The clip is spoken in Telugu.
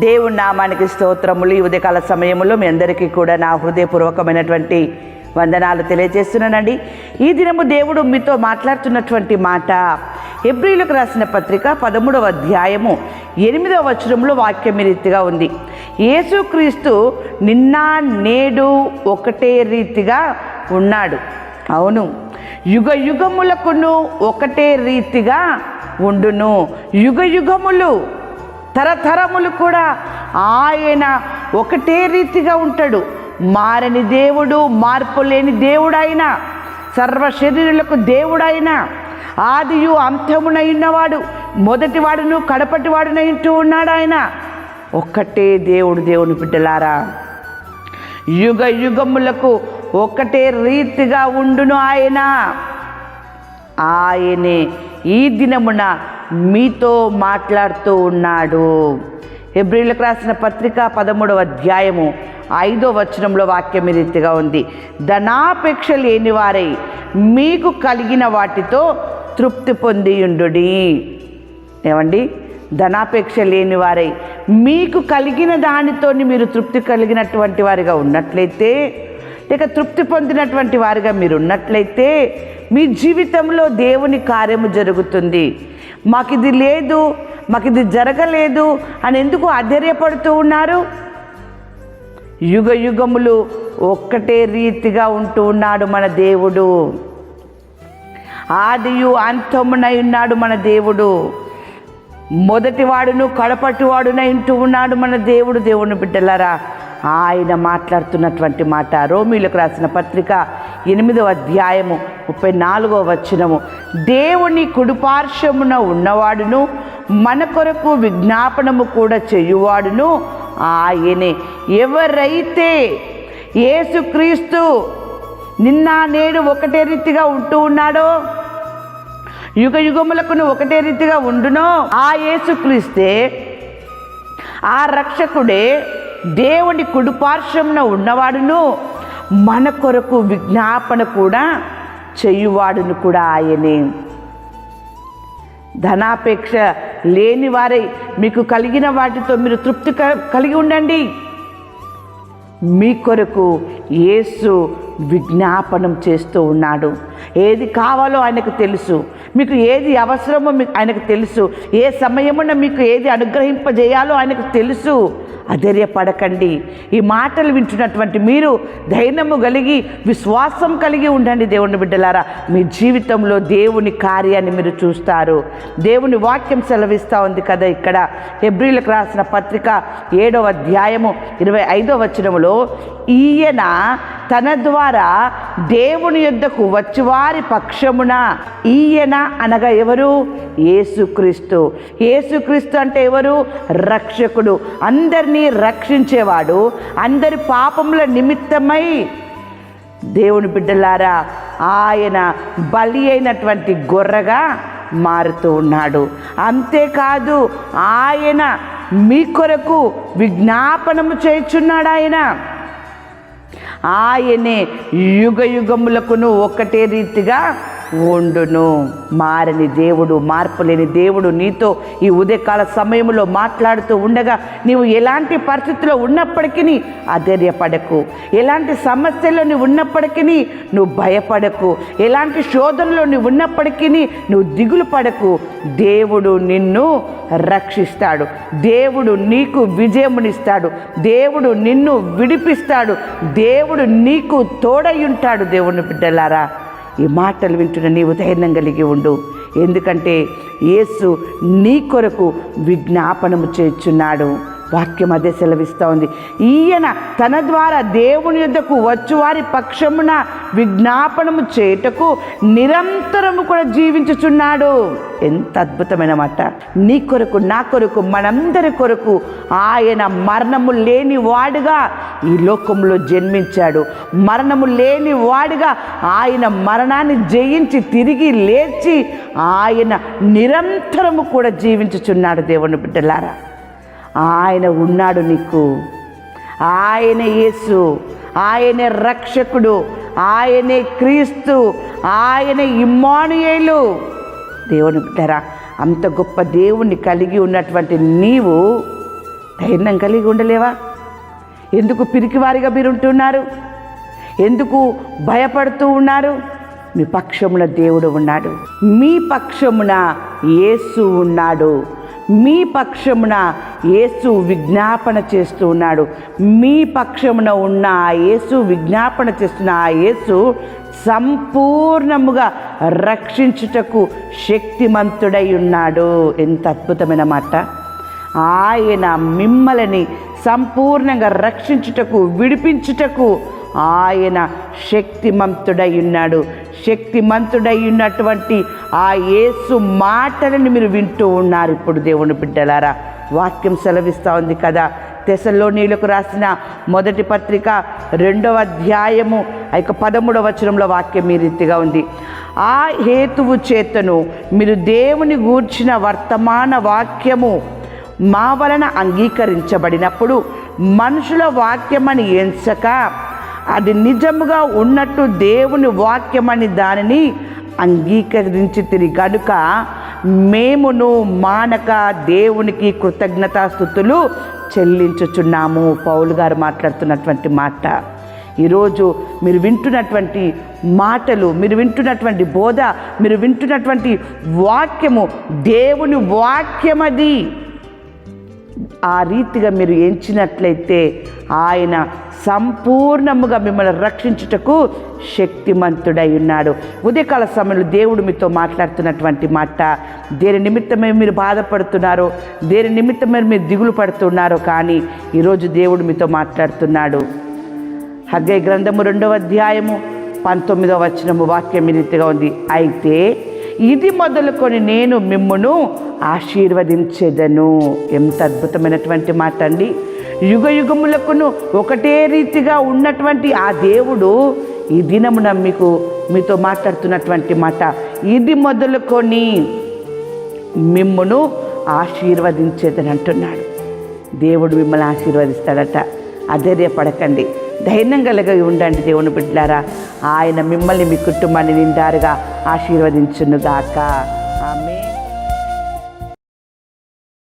దేవుని నామానికి స్తోత్రములు. ఈ ఉదయకాల సమయంలో మీ అందరికీ కూడా నా హృదయపూర్వకమైనటువంటి వందనాలు తెలియజేస్తున్నానండి. ఈ దినము దేవుడు మీతో మాట్లాడుతున్నటువంటి మాట హెబ్రీయులకు రాసిన పత్రిక 13వ అధ్యాయము 8వ వచనంలో వాక్యం ఈ రీతిగా ఉంది. యేసుక్రీస్తు నిన్న నేడు ఒకటే రీతిగా ఉన్నాడు. అవును, యుగ యుగములకును ఒకటే రీతిగా ఉండును. యుగ యుగములు తరతరములు కూడా ఆయన ఒకటే రీతిగా ఉంటాడు. మారని దేవుడు, మార్పు లేని దేవుడైన, సర్వ శరీరులకు దేవుడైన, ఆదియు అంత్యమునై ఉన్నవాడు, మొదటివాడును కడపటివాడునై ఉంటూ ఉన్నాడు. ఆయన ఒక్కటే దేవుడు. దేవుని బిడ్డలారా, యుగ యుగములకు ఒకటే రీతిగా ఉండును. ఆయనే ఈ దినమున మీతో మాట్లాడుతూ ఉన్నాడు. హెబ్రీయులకు రాసిన పత్రిక 13వ అధ్యాయము 5వ వచనంలో వాక్యం ఈ రీతిగా ఉంది. ధనాపేక్ష లేని వారై మీకు కలిగిన వాటితో తృప్తి పొందియుండుడి. ఏమండి? ధనాపేక్ష లేని వారై మీకు కలిగిన దానితో మీరు తృప్తి కలిగినటువంటి వారిగా ఉన్నట్లయితే, లేక తృప్తి పొందినటువంటి వారిగా మీరు ఉన్నట్లయితే మీ జీవితంలో దేవుని కార్యము జరుగుతుంది. మాకు ఇది లేదు, మాకు ఇది జరగలేదు అని ఎందుకు ఆశ్చర్యపడుతూ ఉన్నారు? యుగ యుగములు ఒక్కటే రీతిగా ఉంటూ ఉన్నాడు మన దేవుడు. ఆదియు అంతమునై ఉన్నాడు మన దేవుడు. మొదటివాడును కడపటివాడునై ఉంటూ ఉన్నాడు మన దేవుడు. దేవుని బిడ్డలారా, ఆయన మాట్లాడుతున్నటువంటి మాట రోమీయులకు రాసిన పత్రిక 8వ అధ్యాయము 34వ వచనము. దేవుని కుడిపార్శ్వమున ఉన్నవాడును మన కొరకు విజ్ఞాపనము కూడా చేయువాడును ఆయనే. ఎవరైతే యేసుక్రీస్తు నిన్న నేడు ఒకటే రీతిగా ఉంటూ ఉన్నాడో, యుగ యుగములకును ఒకటే రీతిగా ఉండునో, ఆ యేసుక్రీస్తే, ఆ రక్షకుడే దేవుని కుడిపార్శ్వమున ఉన్నవాడును మన కొరకు విజ్ఞాపన కూడా చేయువాడును కూడా ఆయనే. ధనాపేక్ష లేని వారై మీకు కలిగిన వాటితో మీరు తృప్తి కలిగి ఉండండి. మీ కొరకు యేసు విజ్ఞాపనం చేస్తూ ఉన్నాడు. ఏది కావాలో ఆయనకు తెలుసు. మీకు ఏది అవసరమో ఆయనకు తెలుసు. ఏ సమయమున మీకు ఏది అనుగ్రహింపజేయాలో ఆయనకు తెలుసు. అధైర్యపడకండి. ఈ మాటలు వింటున్నటువంటి మీరు ధైర్యము కలిగి, విశ్వాసం కలిగి ఉండండి. దేవుని బిడ్డలారా, మీ జీవితంలో దేవుని కార్యాన్ని మీరు చూస్తారు. దేవుని వాక్యం సెలవిస్తూ ఉంది కదా. ఇక్కడ హెబ్రీయులకు రాసిన పత్రిక 7వ అధ్యాయము 25వ వచనములో, ఈయన తన ద్వారా దేవుని యొద్దకు వచ్చువారి పక్షమున, ఈయన అనగా ఎవరు? యేసుక్రీస్తు. యేసుక్రీస్తు అంటే ఎవరు? రక్షకుడు, అందరినీ రక్షించేవాడు, అందరి పాపముల నిమిత్తమై. దేవుని బిడ్డలారా, ఆయన బలి అయినటువంటి గొర్రెగా మారుతూ ఉన్నాడు. అంతేకాదు, ఆయన మీ కొరకు విజ్ఞాపనము చేయుచున్నాడు. ఆయనే యుగ యుగములకును ఒకటే రీతిగా ఉండును. మారని దేవుడు, మార్పు లేని దేవుడు నీతో ఈ ఉదయకాల సమయంలో మాట్లాడుతూ ఉండగా, నీవు ఎలాంటి పరిస్థితిలో ఉన్నప్పటికీ అధైర్యపడకు. ఎలాంటి సమస్యల్లో నువ్వు ఉన్నప్పటికీ నువ్వు భయపడకు. ఎలాంటి శోధనలో నువ్వు ఉన్నప్పటికీ నువ్వు దిగులు పడకు. దేవుడు నిన్ను రక్షిస్తాడు. దేవుడు నీకు విజయమునిస్తాడు. దేవుడు నిన్ను విడిపిస్తాడు. దేవుడు నీకు తోడై ఉంటాడు. దేవుని బిడ్డలారా, ఈ మాటలు వింటున్న నీవు ధైర్యం కలిగి ఉండు. ఎందుకంటే యేసు నీ కొరకు విజ్ఞాపనము చేయుచున్నాడు. వాక్యం అదే సెలవిస్తూ ఉంది. ఈయన తన ద్వారా దేవుని యొద్దకు వచ్చువారి పక్షమున విజ్ఞాపనము చేయుటకు నిరంతరము కూడా జీవించుచున్నాడు. ఎంత అద్భుతమైన మాట! నీ కొరకు, నా కొరకు, మనందరి కొరకు ఆయన మరణము లేని వాడుగా ఈ లోకంలో జన్మించాడు. మరణము లేని వాడుగా ఆయన మరణాన్ని జయించి తిరిగి లేచి ఆయన నిరంతరము కూడా జీవించుచున్నాడు. దేవుని బిడ్డలారా, ఆయన ఉన్నాడు నీకు. ఆయన యేసు, ఆయనే రక్షకుడు, ఆయనే క్రీస్తు, ఆయనే ఇమ్మానుయేలు. దేవుని బిడ్డలారా, అంత గొప్ప దేవుణ్ణి కలిగి ఉన్నటువంటి నీవు ధైర్యం కలిగి ఉండలేవా? ఎందుకు పిరికివారిగా మీరు ఉంటున్నారు? ఎందుకు భయపడుతూ ఉన్నారు? మీ పక్షమున దేవుడు ఉన్నాడు. మీ పక్షమున యేసు ఉన్నాడు. మీ పక్షమున యేసు విజ్ఞాపన చేస్తూ ఉన్నాడు. మీ పక్షమున ఉన్న ఆ యేసు, విజ్ఞాపన చేస్తున్న ఆ యేసు సంపూర్ణముగా రక్షించుటకు శక్తిమంతుడై ఉన్నాడు. ఎంత అద్భుతమైన మాట! ఆయన మిమ్మల్ని సంపూర్ణంగా రక్షించుటకు, విడిపించుటకు ఆయన శక్తిమంతుడై ఉన్నాడు. శక్తిమంతుడై ఉన్నటువంటి ఆ యేసు మాటలను మీరు వింటూ ఉన్నారు. ఇప్పుడు దేవుని బిడ్డలారా, వాక్యం సెలవిస్తూ ఉంది కదా, తెస్సలోనీయులకు రాసిన మొదటి పత్రిక 2వ అధ్యాయము 13వ వచనంలో వాక్యం ఈ రీతిగా ఉంది. ఆ హేతువు చేతను మీరు దేవుని గూర్చిన వర్తమాన వాక్యము మా వలన అంగీకరించబడినప్పుడు మనుషుల వాక్యమని ఎంచక అది నిజముగా ఉన్నట్టు దేవుని వాక్యమని దానిని అంగీకరించితిరి గనుక మేమును మానక దేవునికి కృతజ్ఞతాస్తుతులు చెల్లించుచున్నాము. పౌలు గారు మాట్లాడుతున్నటువంటి మాట. ఈరోజు మీరు వింటున్నటువంటి మాటలు, మీరు వింటున్నటువంటి బోధ, మీరు వింటున్నటువంటి వాక్యము దేవుని వాక్యమది. ఆ రీతిగా మీరు ఎంచినట్లయితే ఆయన సంపూర్ణముగా మిమ్మల్ని రక్షించుటకు శక్తిమంతుడై ఉన్నాడు. ఉదయకాల సమయంలో దేవుడు మీతో మాట్లాడుతున్నటువంటి మాట, దేని నిమిత్తమే మీరు బాధపడుతున్నారో, దేని నిమిత్తమే మీరు దిగులు పడుతున్నారో, కానీ ఈరోజు దేవుడు మీతో మాట్లాడుతున్నాడు. హగ్గై గ్రంథము 2వ అధ్యాయము 19వ వచనము వాక్యం ఈ రీతిగా ఉంది. అయితే ఇది మొదలుకొని నేను మిమ్మును ఆశీర్వదించెదను. ఎంత అద్భుతమైనటువంటి మాట అండి! యుగ యుగములకును ఒకటే రీతిగా ఉన్నటువంటి ఆ దేవుడు ఈ దినమున మీతో మాట్లాడుతున్నటువంటి మాట, ఇది మొదలుకొని మిమ్మును ఆశీర్వదించేదని అంటున్నాడు. దేవుడు మిమ్మల్ని ఆశీర్వదిస్తాడట. అధైర్యపడకండి, ధైర్యం కలిగి ఉండండి దేవుని బిడ్డలారా. ఆయన మిమ్మల్ని, మీ కుటుంబాన్ని నిండారుగా ఆశీర్వదించునుగాక. ఆమేన్.